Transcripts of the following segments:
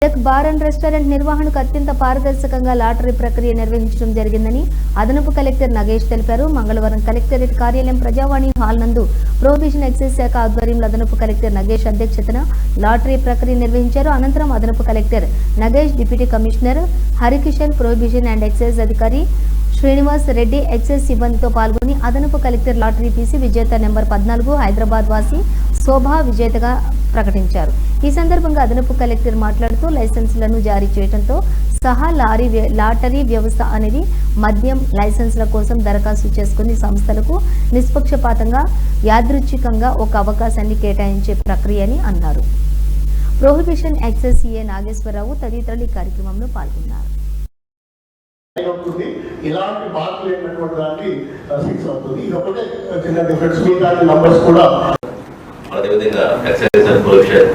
Bar and restaurant నిర్వహణకు అత్యంత పారదర్శకంగా లాటరీ ప్రక్రియ నిర్వహించడం జరిగిందని అదనపు కలెక్టర్ నగేష్ తెలిపారు. మంగళవారం కలెక్టరేట్ కార్యాలయం ప్రజావాణి హాల్ నందు ప్రొహిబిషన్ ఎక్సైజ్ శాఖ ఆధ్వర్యంలో అదనపు కలెక్టర్ నగేష్ అధ్యక్షతన లాటరీ ప్రక్రియ నిర్వహించారు. అనంతరం అదనపు collector Nagesh, deputy commissioner Harikishan, prohibition and excise అధికారి శ్రీనివాస్ రెడ్డి, ఎక్సైజ్ సిబ్బందితో పాల్గొని అదనపు కలెక్టర్ లాటరీ తీసి విజేత నెంబర్ 14 హైదరాబాద్ వాసి శోభా విజేతగా ప్రకటించారు. ఈ సందర్భంగా అదనపు కలెక్టర్ మాట్లాడుతూ లైసెన్సులను జారీ చేయడంతో సహా లాటరీ వ్యవస్థ అనేది మద్యం లైసెన్సుల కోసం దరఖాస్తు చేసుకుని సంస్థలకు నిష్పక్షపాతంగా యాదృచ్ఛికంగా ఒక అవకాశాన్ని కేటాయించే ప్రక్రియ అని అన్నారు. ప్రొహిబిషన్ ఎక్సైజ్ సిఏ నాగేశ్వరరావు తదితరులు ఈ కార్యక్రమంలో పాల్గొన్నారు. ఇలాంటి మార్పులు లేనటువంటి దానికి ఫిక్స్ అవుతుంది. ఇది ఒకటే చిన్న డిఫరెన్స్. మీ దాని నంబర్స్ కూడా అదేవిధంగా ఎక్సైజ్ అండ్ ప్రొహిబిషన్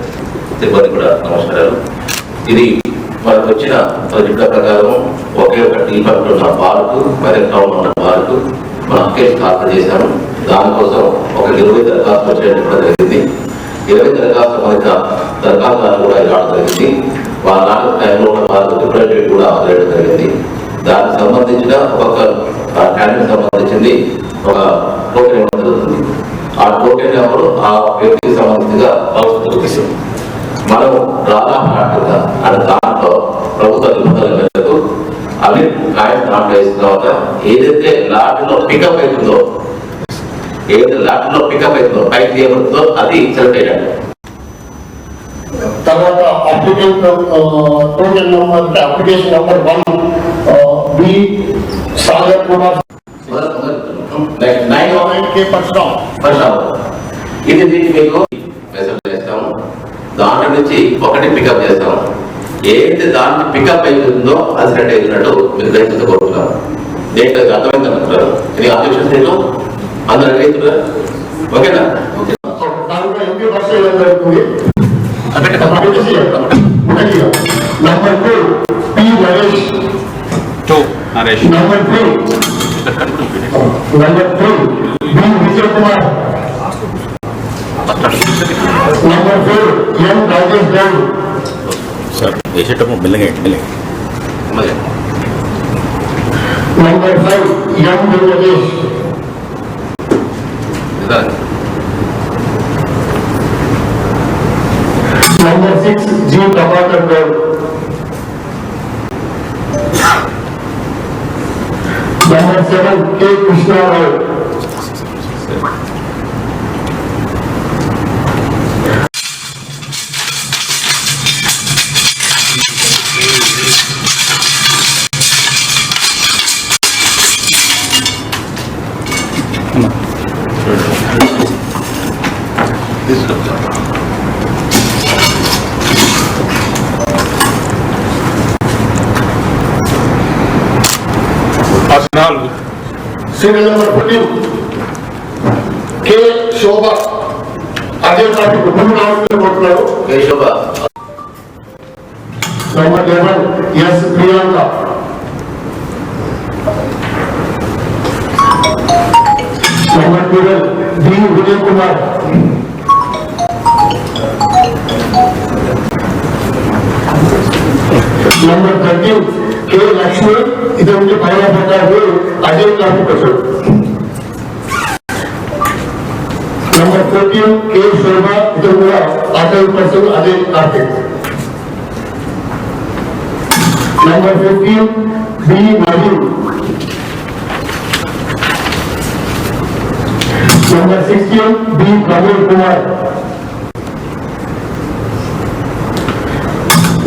సిబ్బంది కూడా నమస్కారాలు. ఇది మనకు వచ్చిన రిపోర్ట్ ప్రకారం ఒకే ఒక టీ పార్క్ ఉన్న పార్కు, మెదక్ టౌన్ ఉన్న పార్కు మనం అప్లికేషన్ దాఖలు చేశాము. దానికోసం ఒక 20 దరఖాస్తులు వచ్చేయడం జరిగింది. 20 దరఖాస్తుల మధ్య దరఖాస్తులు కూడా రావడం జరిగింది. వాళ్ళ నాటి టైంలో ఉన్న పార్కు రిప్రజెంటేటివ్ కూడా అవ్వడం జరిగింది. దానికి సంబంధించిన ఒక క్యాండిడేట్ సంబంధించింది ఒక టోకెన్ ఇవ్వడం జరుగుతుంది. ఆ టోకెన్ నెంబరు ఆ వ్యక్తికి సంబంధించిగా మనం రాధాగా అంటే దాంట్లో ప్రభుత్వ నిబంధనల మేరకు అవి కాయిన్స్ నాట్ వేసిన తర్వాత ఏదైతే లాటరీలో పికప్ అవుతుందో పైకి తీయబడుతుందో అది సెలెక్ట్ అయ్యాడు. తర్వాత token number application number 1 B Sagar Kumar ఇది మీకు మెసేజ్ చేస్తాము. దాంట్లో నుంచి ఒకటి పికప్ చేస్తాము. ఏదైతే దాన్ని పికప్ అవుతుందో అది సెలెక్ట్ అవుతున్నట్టు మీరు గ్రహించ కోరుతున్నాం. దేంట్లో అర్థమైందంటారు. ఇది ఆలోచన చేయడం అందరూ అడుగుతున్నారు. ఓకేనా? Number 2 P Naresh, number 3 B Vijay Kumar, number 4 M Rajesh Goud. Sir వేసేటప్పుడు మెల్లగా number 5 M Venkatesh, number 6 G Prabhakar Goud, number 7 K Krishnarao, serial number 14 K Shobha. అదే టాపిక్ ముందు రావాలనుకుంటున్నారు. K Shobha. Number 11 S Priyanka, number 12 B Vijay Kumar, number 13 K Lakshmi. ఇది ఉంటే పైన పెట్టారు. అజయ్ టాపిక్ వచ్చాడు. Number 14 K Shobha. ఇది కూడా అటల్ person Ajay topic. Number 15 B Naveen, number 16 B Praveen Kumar,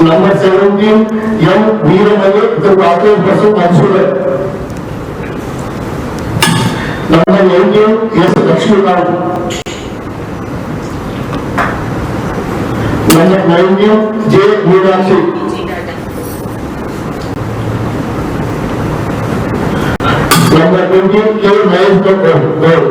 number 17 M Veeramani. ఇతను అటల్ పర్సన్ కన్సూలర్. Number 18 S Lakshmikant, number 19 J Meenakshi, number 20 K Mahesh Goud.